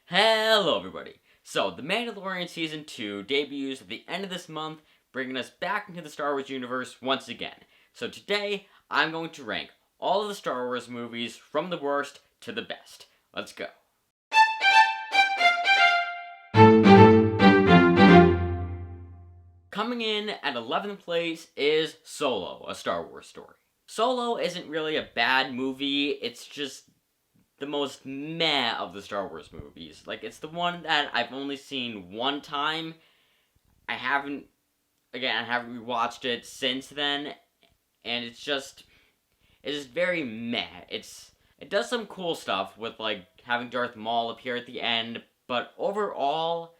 Hello, everybody. So, The Mandalorian Season 2 debuts at the end of this month, bringing us back into the Star Wars universe once again. So today, I'm going to rank all of the Star Wars movies from the worst to the best. Let's go. Coming in at 11th place is Solo, a Star Wars story. Solo isn't really a bad movie, it's just the most meh of the Star Wars movies. Like, it's the one that I've only seen one time. I haven't rewatched it since then, and it's just very meh. It does some cool stuff with, like, having Darth Maul appear at the end, but overall,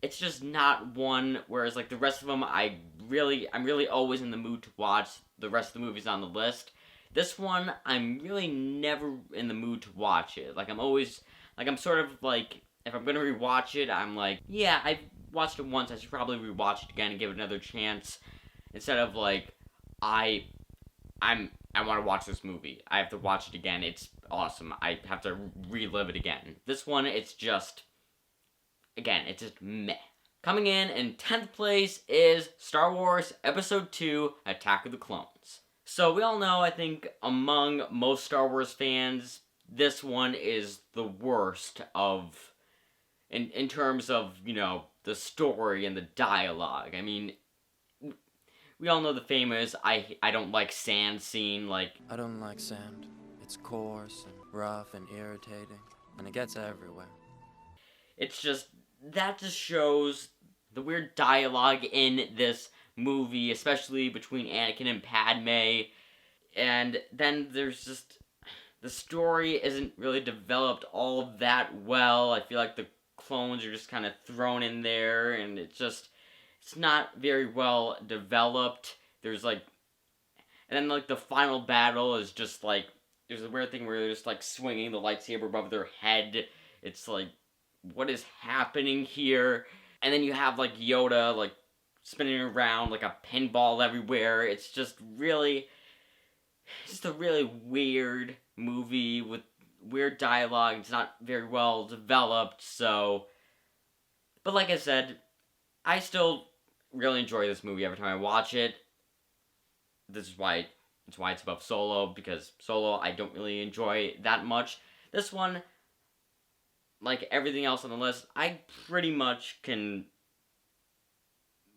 it's just not one, whereas, like, the rest of them, I'm really always in the mood to watch the rest of the movies on the list. This one, I'm really never in the mood to watch it. Like, I'm sort of like, if I'm gonna rewatch it, I'm like, yeah, I've watched it once, I should probably rewatch it again and give it another chance. Instead of like, I want to watch this movie. I have to watch it again. It's awesome. I have to relive it again. This one, it's just meh. Coming in 10th place is Star Wars Episode 2, Attack of the Clones. So we all know, I think, among most Star Wars fans, this one is the worst in terms of, the story and the dialogue. I mean, we all know the famous I don't like sand scene, like... I don't like sand. It's coarse and rough and irritating, and it gets everywhere. It's just, that just shows the weird dialogue in this movie, especially between Anakin and Padme, and then there's just, the story isn't really developed all that well. I feel like the clones are just kind of thrown in there, and it's not very well developed. There's like, and then like the final battle is just like, there's a weird thing where they're just like swinging the lightsaber above their head. It's like, what is happening here? And then you have like Yoda like spinning around like a pinball everywhere. It's just a really weird movie with weird dialogue. It's not very well developed, so... But like I said, I still really enjoy this movie every time I watch it. This is why it's above Solo, because Solo I don't really enjoy that much. This one, like everything else on the list, I pretty much can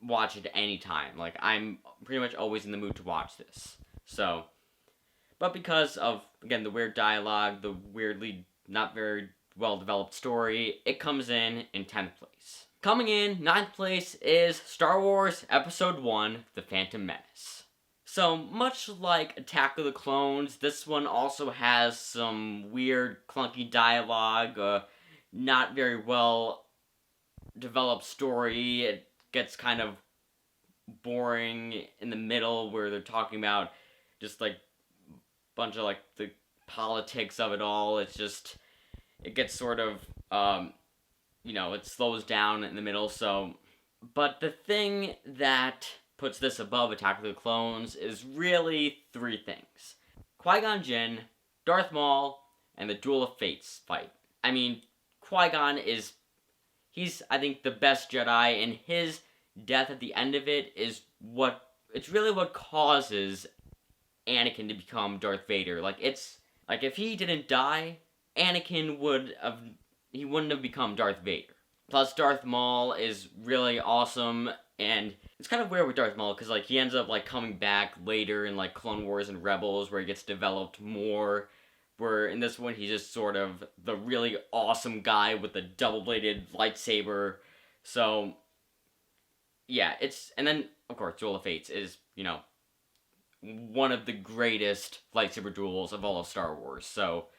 watch it any time. Like, I'm pretty much always in the mood to watch this. So, but because of, again, the weird dialogue, the weirdly not very well-developed story, it comes in 10th place. Coming in 9th place is Star Wars Episode 1, The Phantom Menace. So, much like Attack of the Clones, this one also has some weird, clunky dialogue, not very well-developed story. It gets kind of boring in the middle where they're talking about just like a bunch of like the politics of it all. It gets sort of it slows down in the middle. So, but the thing that puts this above Attack of the Clones is really three things: Qui-Gon Jinn, Darth Maul, and the Duel of Fates fight. I mean, Qui-Gon he's I think the best Jedi, and his death at the end of it is it's really what causes Anakin to become Darth Vader. Like, it's like, if he didn't die, Anakin wouldn't have become Darth Vader. Plus, Darth Maul is really awesome, and it's kind of weird with Darth Maul, because like he ends up like coming back later in like Clone Wars and Rebels, where he gets developed more. Where in this one, he's just sort of the really awesome guy with the double-bladed lightsaber. So, yeah, and then, of course, Duel of Fates is, one of the greatest lightsaber duels of all of Star Wars. So,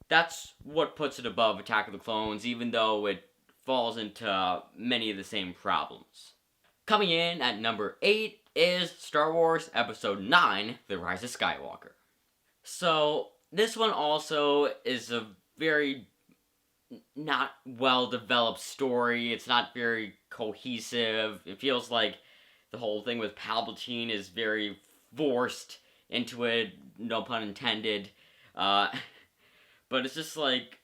that's what puts it above Attack of the Clones, even though it falls into many of the same problems. Coming in at number 8 is Star Wars Episode 9, The Rise of Skywalker. So, this one also is a very not well-developed story. It's not very cohesive. It feels like the whole thing with Palpatine is very forced into it, no pun intended. But it's just like,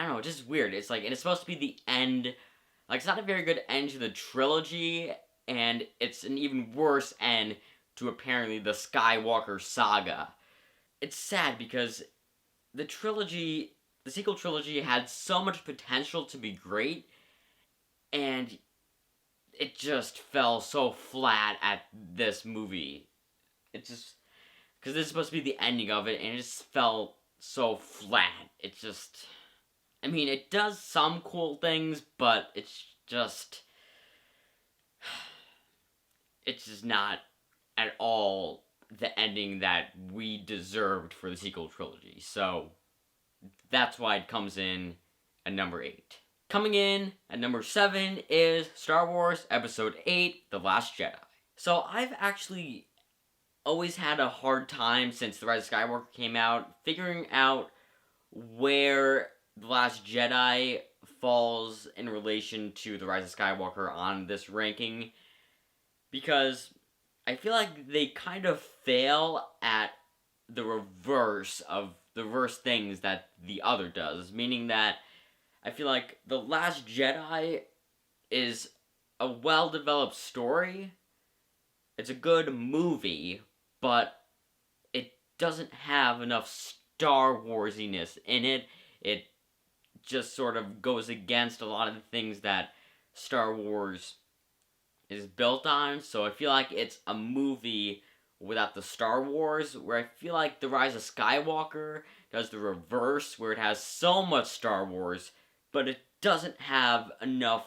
I don't know, just weird. It's like, and it's supposed to be the end. Like, it's not a very good end to the trilogy, and it's an even worse end to apparently the Skywalker saga. It's sad because the trilogy, the sequel trilogy, had so much potential to be great, and it just fell so flat at this movie. It just, because this is supposed to be the ending of it, and it just fell so flat. It just, I mean, it does some cool things, but it's just not at all the ending that we deserved for the sequel trilogy. So that's why it comes in at number 8. Coming in at number 7 is Star Wars Episode 8, The Last Jedi. So I've actually always had a hard time since The Rise of Skywalker came out figuring out where The Last Jedi falls in relation to The Rise of Skywalker on this ranking, because I feel like they kind of fail at the reverse things that the other does, meaning that I feel like The Last Jedi is a well-developed story. It's a good movie, but it doesn't have enough Star Warsiness in it. It just sort of goes against a lot of the things that Star Wars is built on. So I feel like it's a movie without the Star Wars, where I feel like The Rise of Skywalker does the reverse, where it has so much Star Wars, but it doesn't have enough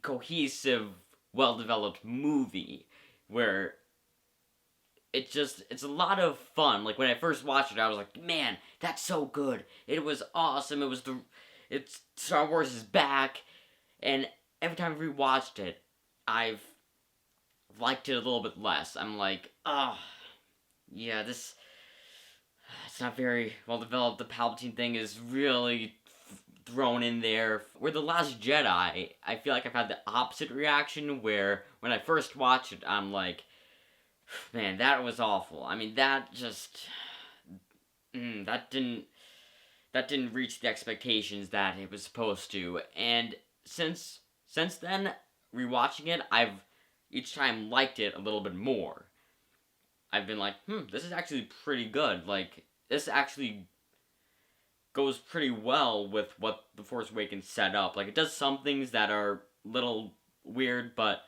cohesive, well-developed movie, where it's a lot of fun. Like, when I first watched it, I was like, man, that's so good. It was awesome. It's Star Wars is back. And every time I rewatched it, I've liked it a little bit less. I'm like, yeah, it's not very well developed. The Palpatine thing is really thrown in there. Where The Last Jedi, I feel like I've had the opposite reaction, where when I first watched it, I'm like, man, that was awful. I mean, that didn't reach the expectations that it was supposed to. And since then, rewatching it, I've each time liked it a little bit more. I've been like, this is actually pretty good. Like, this actually goes pretty well with what The Force Awakens set up. Like, it does some things that are a little weird, but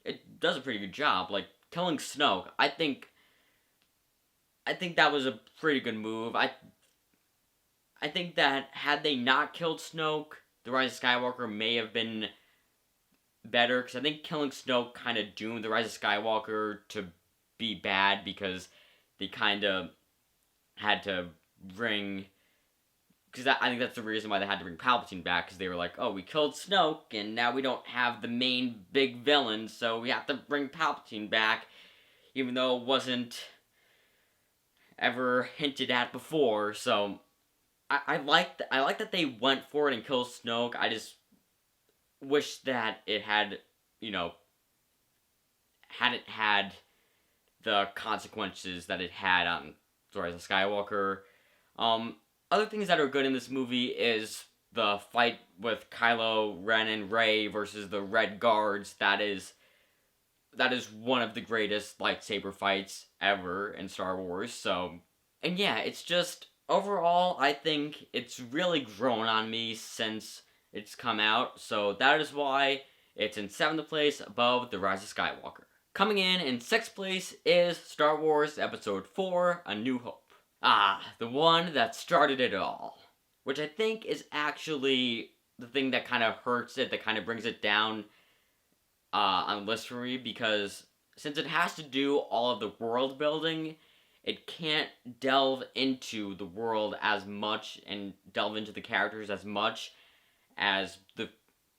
it does a pretty good job. Like, killing Snoke, I think that was a pretty good move. I think that had they not killed Snoke, The Rise of Skywalker may have been better, because I think killing Snoke kind of doomed The Rise of Skywalker to be bad, because they kind of had to bring, because I think that's the reason why they had to bring Palpatine back, because they were like, oh, we killed Snoke, and now we don't have the main big villain, so we have to bring Palpatine back, even though it wasn't ever hinted at before. So I like that they went for it and killed Snoke. I just wish that it had, hadn't had the consequences that it had on The Rise of Skywalker. Other things that are good in this movie is the fight with Kylo Ren and Rey versus the Red Guards. That is one of the greatest lightsaber fights ever in Star Wars. So, and yeah, it's just, overall, I think it's really grown on me since it's come out. So that is why it's in 7th place above The Rise of Skywalker. Coming in 6th place is Star Wars Episode 4, A New Hope. The one that started it all. Which I think is actually the thing that kind of hurts it, that kind of brings it down on the list for me, because since it has to do all of the world building, it can't delve into the world as much and delve into the characters as much as the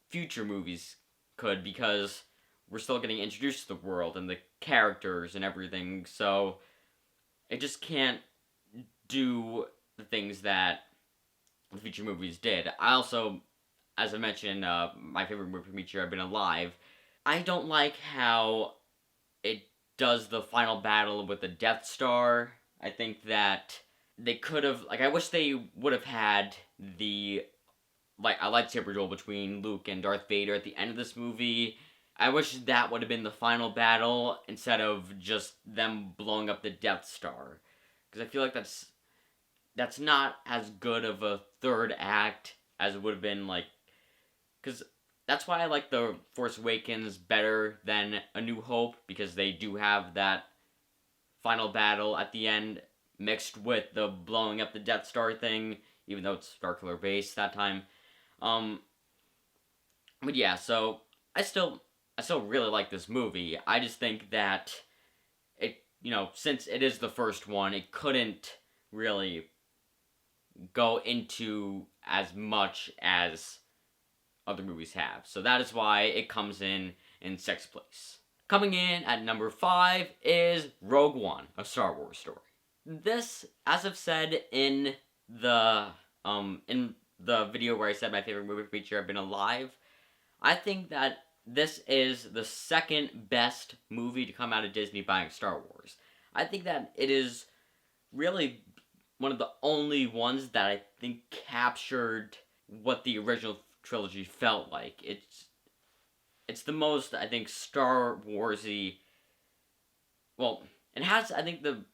future movies could, because we're still getting introduced to the world and the characters and everything, so it just can't do the things that the future movies did. I also, as I mentioned, my favorite movie from each year, I've Been Alive. I don't like how it does the final battle with the Death Star. I think that they could have, I wish they would have had the a lightsaber duel between Luke and Darth Vader at the end of this movie. I wish that would have been the final battle instead of just them blowing up the Death Star, because I feel like that's not as good of a third act as it would have been, like, because that's why I like the Force Awakens better than A New Hope, because they do have that final battle at the end mixed with the blowing up the Death Star thing, even though it's Starkiller based that time. But yeah, so I still really like this movie. I just think that it, since it is the first one, it couldn't really go into as much as other movies have. So that is why it comes in 6th place. Coming in at number 5 is Rogue One, a Star Wars story. This, as I've said in the video where I said my favorite movie feature I've been alive, I think that this is the second best movie to come out of Disney buying Star Wars. I think that it is really one of the only ones that I think captured what the original trilogy felt like. It's the most, I think, Star Warsy. Well, it has, I think, the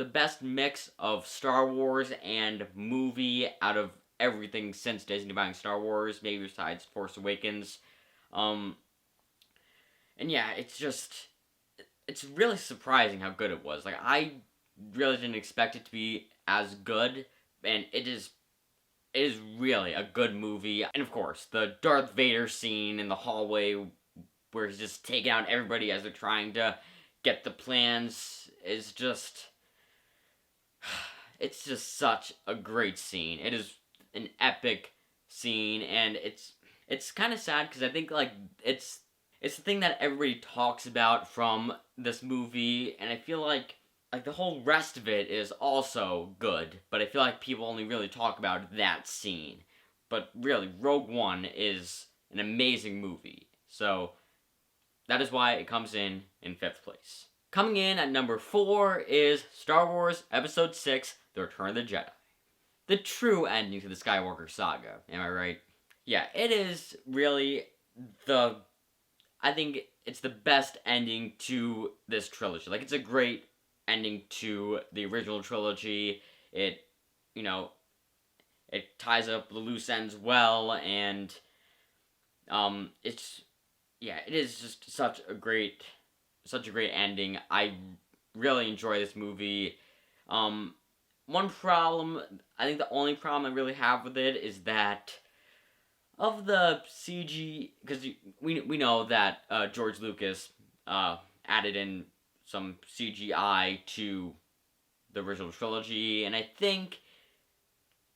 best mix of Star Wars and movie out of everything since Disney buying Star Wars, maybe besides Force Awakens. And yeah, it's really surprising how good it was. Like, I really didn't expect it to be as good, and it is really a good movie. And of course, the Darth Vader scene in the hallway where he's just taking out everybody as they're trying to get the plans is just... It's just such a great scene. It is an epic scene, and it's kind of sad because I think, like, it's the thing that everybody talks about from this movie, and I feel like the whole rest of it is also good, but I feel like people only really talk about that scene. But really, Rogue One is an amazing movie, so that is why it comes in 5th place. Coming in at number 4 is Star Wars Episode 6, The Return of the Jedi. The true ending to the Skywalker saga, am I right? Yeah, it is really I think it's the best ending to this trilogy. Like, it's a great ending to the original trilogy. It ties up the loose ends well, and it is just such a great ending. I really enjoy this movie. One problem, I think the only problem I really have with it is that of the CG, because we know that George Lucas added in some CGI to the original trilogy, and I think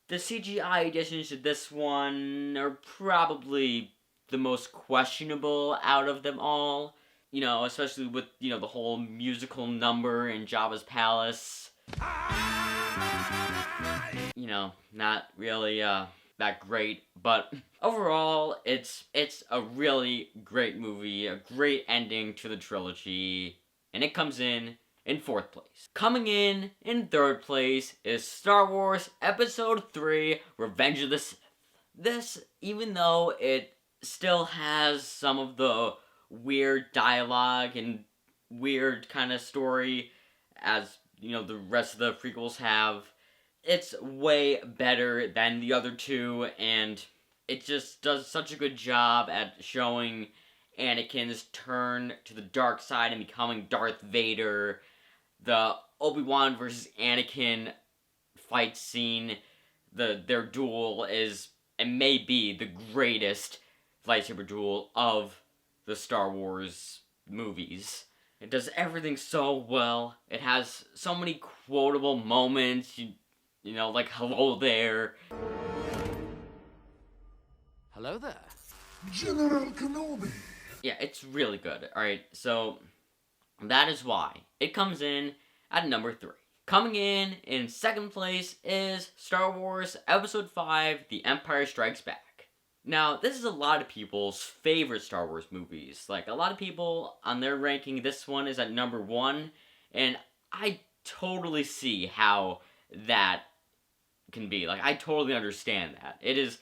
the CGI additions to this one are probably the most questionable out of them all. Especially with, the whole musical number in Jabba's palace. Not really that great, but overall, it's a really great movie, a great ending to the trilogy, and it comes in 4th place. Coming in 3rd place is Star Wars Episode 3, Revenge of the Sith. This, even though it still has some of the weird dialogue and weird kind of story as, the rest of the prequels have, it's way better than the other two, and it just does such a good job at showing Anakin's turn to the dark side and becoming Darth Vader. The Obi-Wan versus Anakin fight scene, their duel is, and may be, the greatest lightsaber duel of the Star Wars movies. It does everything so well. It has so many quotable moments, like hello there. Hello there. General Kenobi. Yeah, it's really good. Alright, so that is why it comes in at number 3. Coming in 2nd place is Star Wars Episode 5, The Empire Strikes Back. Now, this is a lot of people's favorite Star Wars movies. Like, a lot of people on their ranking, this one is at number 1, and I totally see how that can be. Like, I totally understand that. It is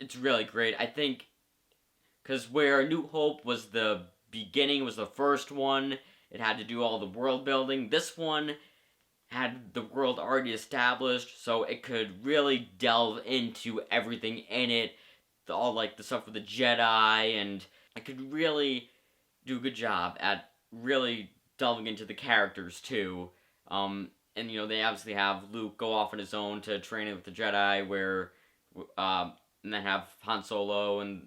it's really great. I think because where A New Hope was the beginning, was the first one, it had to do all the world building. This one had the world already established, so it could really delve into everything in it, all like the stuff with the Jedi, and it could really do a good job at really delving into the characters too. And they obviously have Luke go off on his own to train with the Jedi, where and then have Han Solo and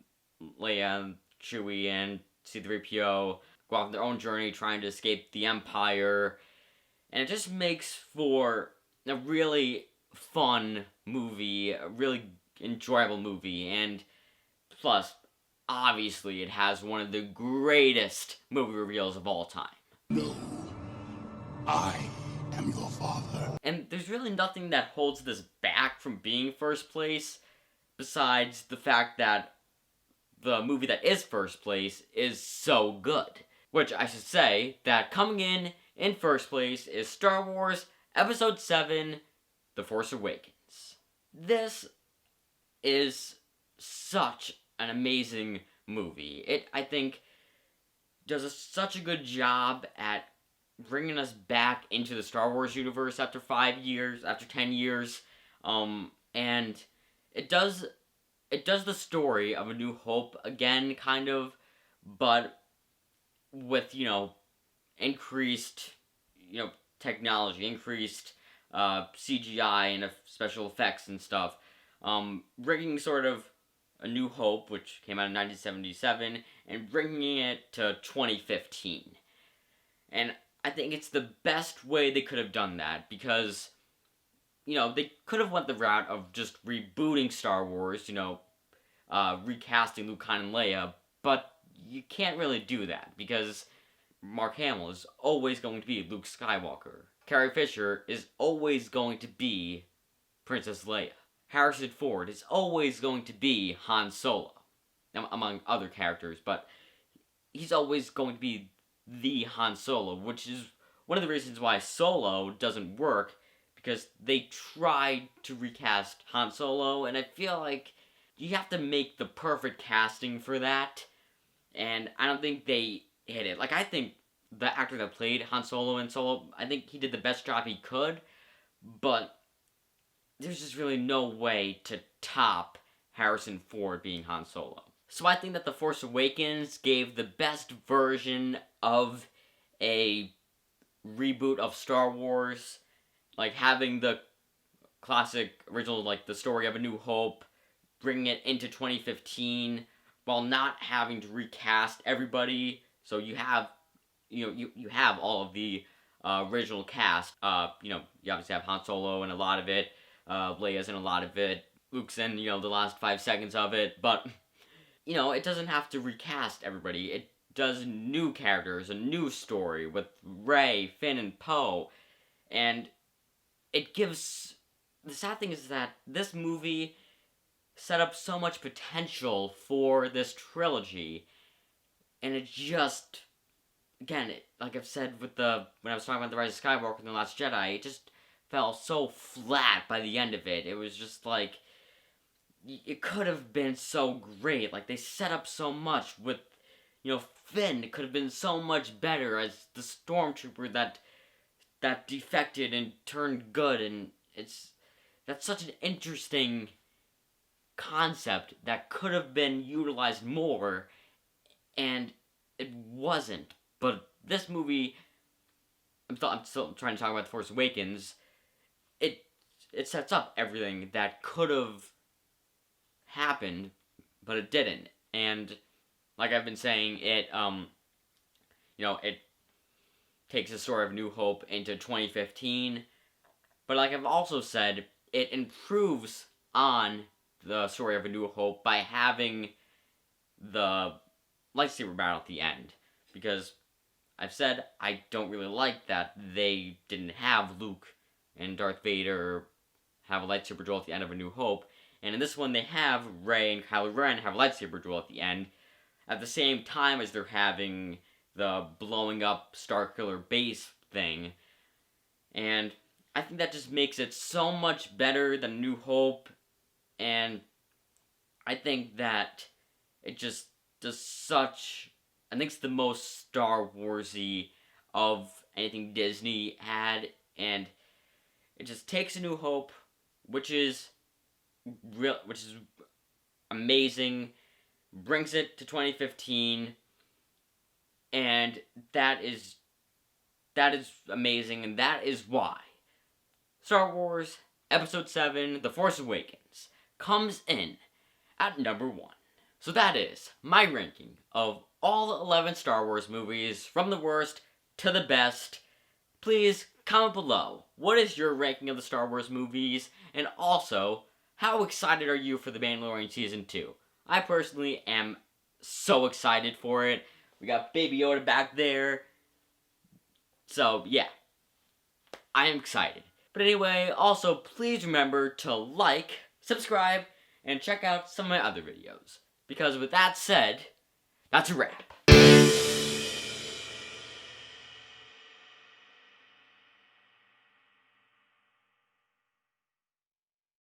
Leia and Chewie and C-3PO go off on their own journey trying to escape the Empire. And it just makes for a really fun movie, a really enjoyable movie, and plus, obviously, it has one of the greatest movie reveals of all time. No, I am your father. And there's really nothing that holds this back from being first place, besides the fact that the movie that is first place is so good. Which I should say that coming in first place is Star Wars Episode 7, The Force Awakens. This is such an amazing movie. It, I think, does such a good job at bringing us back into the Star Wars universe after 5 years, after 10 years, and it does the story of A New Hope again, kind of, but with, increased, technology, increased CGI and special effects and stuff, bringing sort of A New Hope, which came out in 1977, and bringing it to 2015. And I think it's the best way they could have done that, because, they could have went the route of just rebooting Star Wars, recasting Luke, Han, and Leia, but you can't really do that, because Mark Hamill is always going to be Luke Skywalker. Carrie Fisher is always going to be Princess Leia. Harrison Ford is always going to be Han Solo, among other characters, but he's always going to be the Han Solo, which is one of the reasons why Solo doesn't work, because they tried to recast Han Solo, and I feel like you have to make the perfect casting for that, and I don't think they hit it. Like, I think the actor that played Han Solo in Solo, I think he did the best job he could, but there's just really no way to top Harrison Ford being Han Solo. So I think that The Force Awakens gave the best version of a reboot of Star Wars, like having the classic original, like the story of A New Hope, bringing it into 2015 while not having to recast everybody. So you have, you have all of the original cast. You obviously have Han Solo in a lot of it. Leia's in a lot of it. Luke's in, the last 5 seconds of it. But, it doesn't have to recast everybody. It does new characters, a new story with Rey, Finn, and Poe. And it gives... The sad thing is that this movie set up so much potential for this trilogy. And it just... Again, like I've said when I was talking about the Rise of Skywalker and the Last Jedi, it just fell so flat by the end of it. It was just like, it could have been so great. Like, they set up so much with, Finn could have been so much better as the stormtrooper that defected and turned good, and that's such an interesting concept that could have been utilized more, and it wasn't. But this movie, I'm still trying to talk about The Force Awakens, it sets up everything that could have happened, but it didn't. And like I've been saying, it takes the story of New Hope into 2015. But like I've also said, it improves on the story of A New Hope by having the lightsaber battle at the end. Because I've said I don't really like that they didn't have Luke and Darth Vader have a lightsaber duel at the end of A New Hope. And in this one, they have Rey and Kylo Ren have a lightsaber duel at the end, at the same time as they're having the blowing up Starkiller base thing. And I think that just makes it so much better than New Hope. And I think that it just does such... I think it's the most Star Wars-y of anything Disney had, and it just takes A New Hope, which is amazing, brings it to 2015, and that is amazing, and that is why Star Wars Episode 7, The Force Awakens, comes in at number 1. So that is my ranking of all 11 Star Wars movies, from the worst to the best. Please comment below, what is your ranking of the Star Wars movies, and also, how excited are you for The Mandalorian Season 2? I personally am so excited for it. We got Baby Yoda back there. So, yeah. I am excited. But anyway, also, please remember to like, subscribe, and check out some of my other videos. Because with that said, that's a wrap.